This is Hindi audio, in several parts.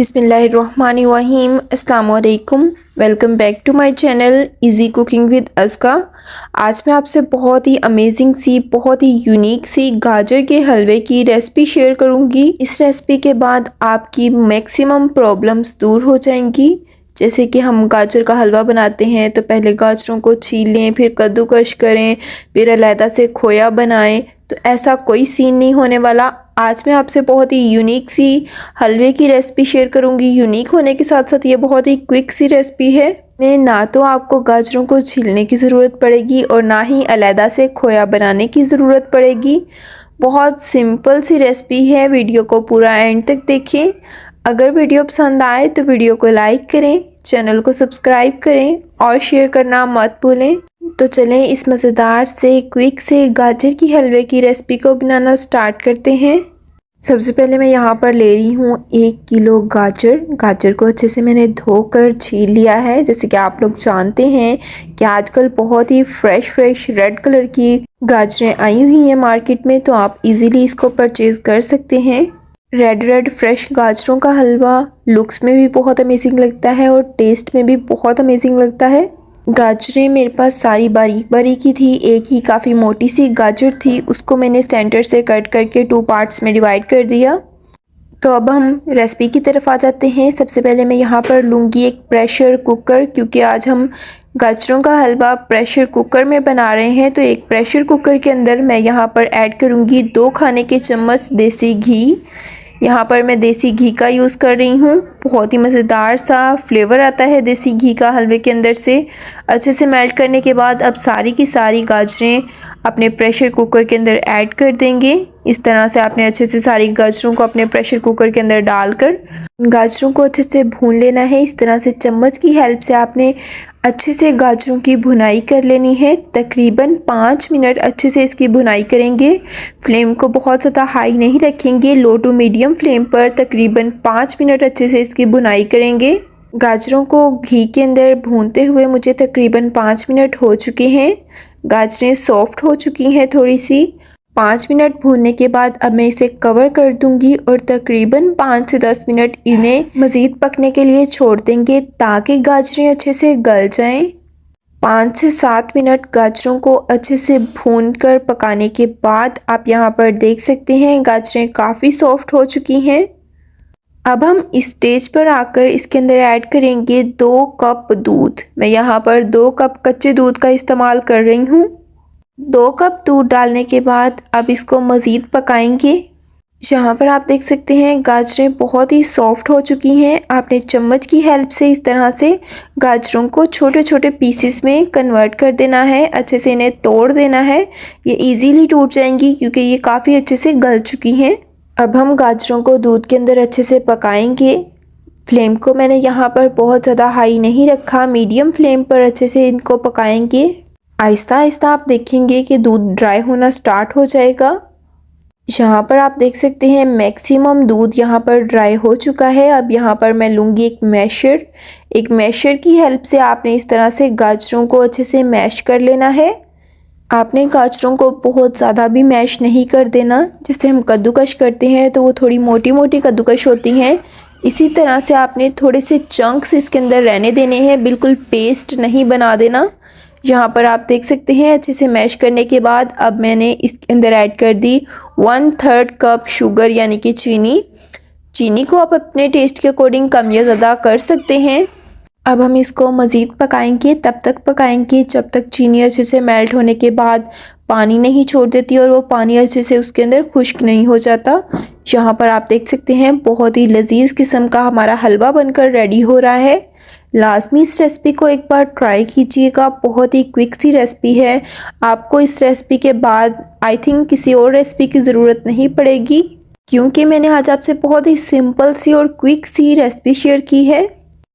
बिस्मिल्लाहिर्रहमानिर्रहीम। अस्सलाम वालेकुम। Welcome back to my channel easy cooking with Aska. आज मैं आपसे बहुत ही अमेजिंग सी, बहुत ही यूनिक सी गाजर के हलवे की रेसिपी शेयर करूंगी। इस रेसिपी के बाद आपकी मैक्सिमम प्रॉब्लम्स दूर हो जाएंगी। जैसे कि हम गाजर का हलवा बनाते हैं तो पहले गाजरों को छील लें, फिर कद्दूकश करें, फिर अलहदा से खोया बनाएं, तो ऐसा कोई सीन नहीं होने वाला। आज मैं आपसे बहुत ही यूनिक सी हलवे की रेसिपी शेयर करूंगी। यूनिक होने के साथ साथ ये बहुत ही क्विक सी रेसिपी है। में ना तो आपको गाजरों को छीलने की ज़रूरत पड़ेगी और ना ही अलहदा से खोया बनाने की ज़रूरत पड़ेगी। बहुत सिंपल सी रेसिपी है। वीडियो को पूरा एंड तक देखें। अगर वीडियो पसंद आए तो वीडियो को लाइक करें, चैनल को सब्सक्राइब करें और शेयर करना मत भूलें। तो चलें इस मज़ेदार से क्विक से गाजर की हलवे की रेसिपी को बनाना स्टार्ट करते हैं। सबसे पहले मैं यहाँ पर ले रही हूँ 1 किलो गाजर को अच्छे से मैंने धोकर छील लिया है। जैसे कि आप लोग जानते हैं कि आजकल बहुत ही फ्रेश रेड कलर की गाजरें आई हुई हैं मार्केट में, तो आप इजीली इसको परचेज कर सकते हैं। रेड फ्रेश गाजरों का हलवा लुक्स में भी बहुत अमेजिंग लगता है और टेस्ट में भी बहुत अमेजिंग लगता है। गाजरें मेरे पास सारी बारीक ही थी। एक ही काफ़ी मोटी सी गाजर थी, उसको मैंने सेंटर से कट करके 2 पार्ट्स में डिवाइड कर दिया। तो अब हम रेसिपी की तरफ आ जाते हैं। सबसे पहले मैं यहाँ पर लूँगी एक प्रेशर कुकर, क्योंकि आज हम गाजरों का हलवा प्रेशर कुकर में बना रहे हैं। तो एक प्रेशर कुकर के अंदर मैं यहाँ पर ऐड करूँगी 2 खाने के चम्मच देसी घी। यहाँ पर मैं देसी घी का यूज़ कर रही हूँ। बहुत ही मज़ेदार सा फ्लेवर आता है देसी घी का हलवे के अंदर से। अच्छे से मेल्ट करने के बाद अब सारी की सारी गाजरें अपने प्रेशर कुकर के अंदर ऐड कर देंगे। इस तरह से आपने अच्छे से सारी गाजरों को अपने प्रेशर कुकर के अंदर डालकर गाजरों को अच्छे से भून लेना है। इस तरह से चम्मच की हेल्प से आपने अच्छे से गाजरों की भुनाई कर लेनी है। तकरीबन 5 मिनट अच्छे से इसकी भुनाई करेंगे। फ्लेम को बहुत ज़्यादा हाई नहीं रखेंगे, लो टू मीडियम फ्लेम पर तकरीबन 5 मिनट अच्छे से इसकी भुनाई करेंगे। गाजरों को घी के अंदर भूनते हुए मुझे तकरीबन 5 मिनट हो चुके हैं। गाजरें सॉफ्ट हो चुकी हैं थोड़ी सी। 5 मिनट भूनने के बाद अब मैं इसे कवर कर दूंगी और तकरीबन 5 से 10 मिनट इन्हें मज़ीद पकने के लिए छोड़ देंगे, ताकि गाजरें अच्छे से गल जाएं। 5 से 7 मिनट गाजरों को अच्छे से भूनकर पकाने के बाद आप यहाँ पर देख सकते हैं गाजरें काफ़ी सॉफ्ट हो चुकी हैं। अब हम इस स्टेज पर आकर इसके अंदर ऐड करेंगे 2 कप दूध। मैं यहाँ पर 2 कप कच्चे दूध का इस्तेमाल कर रही हूँ। 2 कप दूध डालने के बाद अब इसको मज़ीद पकाएंगे। यहाँ पर आप देख सकते हैं गाजरें बहुत ही सॉफ्ट हो चुकी हैं। आपने चम्मच की हेल्प से इस तरह से गाजरों को छोटे छोटे पीसेस में कन्वर्ट कर देना है। अच्छे से इन्हें तोड़ देना है। ये इजीली टूट जाएंगी क्योंकि ये काफ़ी अच्छे से गल चुकी हैं। अब हम गाजरों को दूध के अंदर अच्छे से पकाएंगे। फ्लेम को मैंने यहाँ पर बहुत ज़्यादा हाई नहीं रखा, मीडियम फ्लेम पर अच्छे से इनको पकाएंगे। आहिस्ता आहिस्ता आप देखेंगे कि दूध ड्राई होना स्टार्ट हो जाएगा। यहाँ पर आप देख सकते हैं मैक्सिमम दूध यहाँ पर ड्राई हो चुका है। अब यहाँ पर मैं लूँगी एक मैशर की हेल्प से आपने इस तरह से गाजरों को अच्छे से मैश कर लेना है। आपने गाजरों को बहुत ज़्यादा भी मैश नहीं कर देना। जैसे हम कद्दूकश करते हैं तो वो थोड़ी मोटी मोटी कद्दूकश होती हैं, इसी तरह से आपने थोड़े से चंक्स इसके अंदर रहने देने हैं, बिल्कुल पेस्ट नहीं बना देना। यहाँ पर आप देख सकते हैं अच्छे से मैश करने के बाद अब मैंने इसके अंदर ऐड कर दी 1/3 कप शुगर, यानी कि चीनी को आप अपने टेस्ट के अकॉर्डिंग कम या ज़्यादा कर सकते हैं। अब हम इसको मज़ीद पकाएंगे, तब तक पकाएंगे जब तक चीनी अच्छे से मेल्ट होने के बाद पानी नहीं छोड़ देती और वो पानी अच्छे से उसके अंदर खुश्क नहीं हो जाता। यहाँ पर आप देख सकते हैं बहुत ही लजीज किस्म का हमारा हलवा बनकर रेडी हो रहा है। लाजमी इस रेसिपी को एक बार ट्राई कीजिएगा। बहुत ही क्विक सी रेसिपी है। आपको इस रेसिपी के बाद आई थिंक किसी और रेसिपी की ज़रूरत नहीं पड़ेगी, क्योंकि मैंने आज आपसे बहुत ही सिंपल सी और क्विक सी रेसिपी शेयर की है।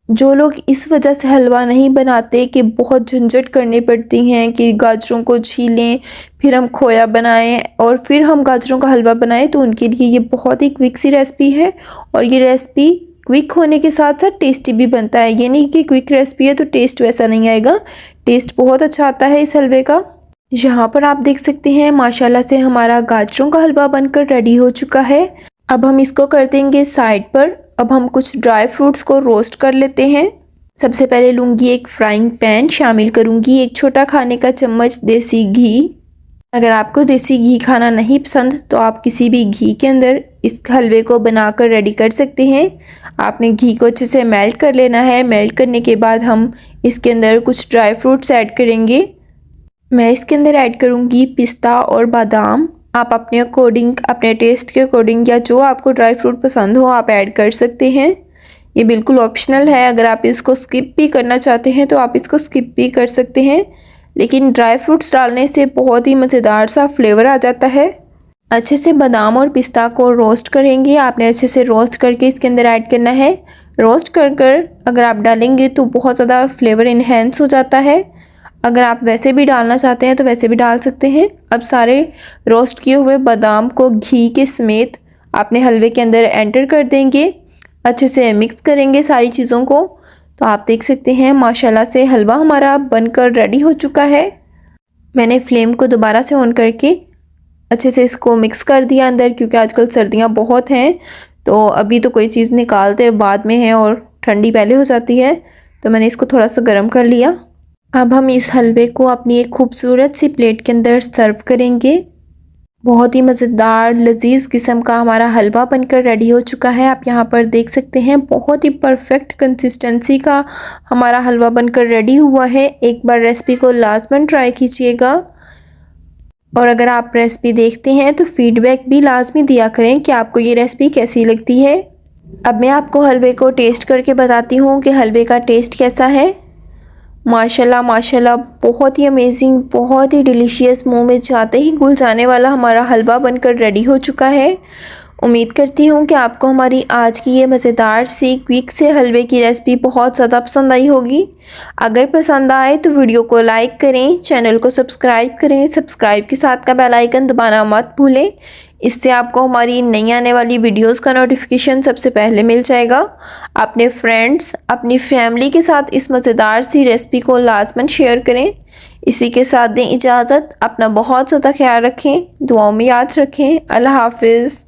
जो लोग इस वजह से हलवा नहीं बनाते कि बहुत झंझट करनी पड़ती हैं कि गाजरों को छीलें, फिर हम खोया बनाएं और फिर हम गाजरों का हलवा बनाएं, तो उनके लिए ये बहुत ही क्विक सी रेसिपी है। और ये रेसिपी क्विक होने के साथ साथ टेस्टी भी बनता है। ये नहीं कि क्विक रेसिपी है तो टेस्ट वैसा नहीं आएगा, टेस्ट बहुत अच्छा आता है इस हलवे का। यहाँ पर आप देख सकते हैं माशाल्लाह से हमारा गाजरों का हलवा बनकर रेडी हो चुका है। अब हम इसको कर देंगे साइड पर। अब हम कुछ ड्राई फ्रूट्स को रोस्ट कर लेते हैं। सबसे पहले लूँगी एक फ्राइंग पैन, शामिल करूँगी एक छोटा खाने का चम्मच देसी घी। अगर आपको देसी घी खाना नहीं पसंद तो आप किसी भी घी के अंदर इस हलवे को बनाकर रेडी कर सकते हैं। आपने घी को अच्छे से मेल्ट कर लेना है। मेल्ट करने के बाद हम इसके अंदर कुछ ड्राई फ्रूट्स ऐड करेंगे। मैं इसके अंदर ऐड करूँगी पिस्ता और बादाम। आप अपने अकॉर्डिंग, अपने टेस्ट के अकॉर्डिंग या जो आपको ड्राई फ्रूट पसंद हो आप ऐड कर सकते हैं। ये बिल्कुल ऑप्शनल है। अगर आप इसको स्किप भी करना चाहते हैं तो आप इसको स्किप भी कर सकते हैं, लेकिन ड्राई फ्रूट्स डालने से बहुत ही मज़ेदार सा फ्लेवर आ जाता है। अच्छे से बादाम और पिस्ता को रोस्ट करेंगे। आपने अच्छे से रोस्ट करके इसके अंदर ऐड करना है। रोस्ट कर अगर आप डालेंगे तो बहुत ज़्यादा फ्लेवर इन्हेंस हो जाता है। अगर आप वैसे भी डालना चाहते हैं तो वैसे भी डाल सकते हैं। अब सारे रोस्ट किए हुए बादाम को घी के समेत आपने हलवे के अंदर एंटर कर देंगे। अच्छे से मिक्स करेंगे सारी चीज़ों को। तो आप देख सकते हैं माशाल्लाह से हलवा हमारा बनकर रेडी हो चुका है। मैंने फ्लेम को दोबारा से ऑन करके अच्छे से इसको मिक्स कर दिया अंदर, क्योंकि आजकल सर्दियां बहुत हैं तो अभी तो कोई चीज़ निकालते बाद में है और ठंडी पहले हो जाती है, तो मैंने इसको थोड़ा सा गर्म कर लिया। अब हम इस हलवे को अपनी एक खूबसूरत सी प्लेट के अंदर सर्व करेंगे। बहुत ही मज़ेदार लजीज किस्म का हमारा हलवा बनकर रेडी हो चुका है। आप यहाँ पर देख सकते हैं बहुत ही परफेक्ट कंसिस्टेंसी का हमारा हलवा बनकर रेडी हुआ है। एक बार रेसिपी को लाजमन ट्राई कीजिएगा, और अगर आप रेसिपी देखते हैं तो फीडबैक भी लाजमी दिया करें कि आपको ये रेसिपी कैसी लगती है। अब मैं आपको हलवे को टेस्ट करके बताती हूँ कि हलवे का टेस्ट कैसा है। माशाल्लाह माशाल्लाह, बहुत ही अमेजिंग, बहुत ही डिलीशियस, मुंह में जाते ही घुल जाने वाला हमारा हलवा बनकर रेडी हो चुका है। उम्मीद करती हूँ कि आपको हमारी आज की ये मज़ेदार सी क्विक से हलवे की रेसिपी बहुत ज़्यादा पसंद आई होगी। अगर पसंद आए तो वीडियो को लाइक करें, चैनल को सब्सक्राइब करें। सब्सक्राइब के साथ का बेल आइकन दबाना मत भूलें, इससे आपको हमारी नई आने वाली वीडियोस का नोटिफिकेशन सबसे पहले मिल जाएगा। अपने फ्रेंड्स, अपनी फैमिली के साथ इस मज़ेदार सी रेसिपी को लाजमन शेयर करें। इसी के साथ दें इजाज़त। अपना बहुत ज़्यादा ख्याल रखें, दुआओं में याद रखें। अल्लाह हाफिज़।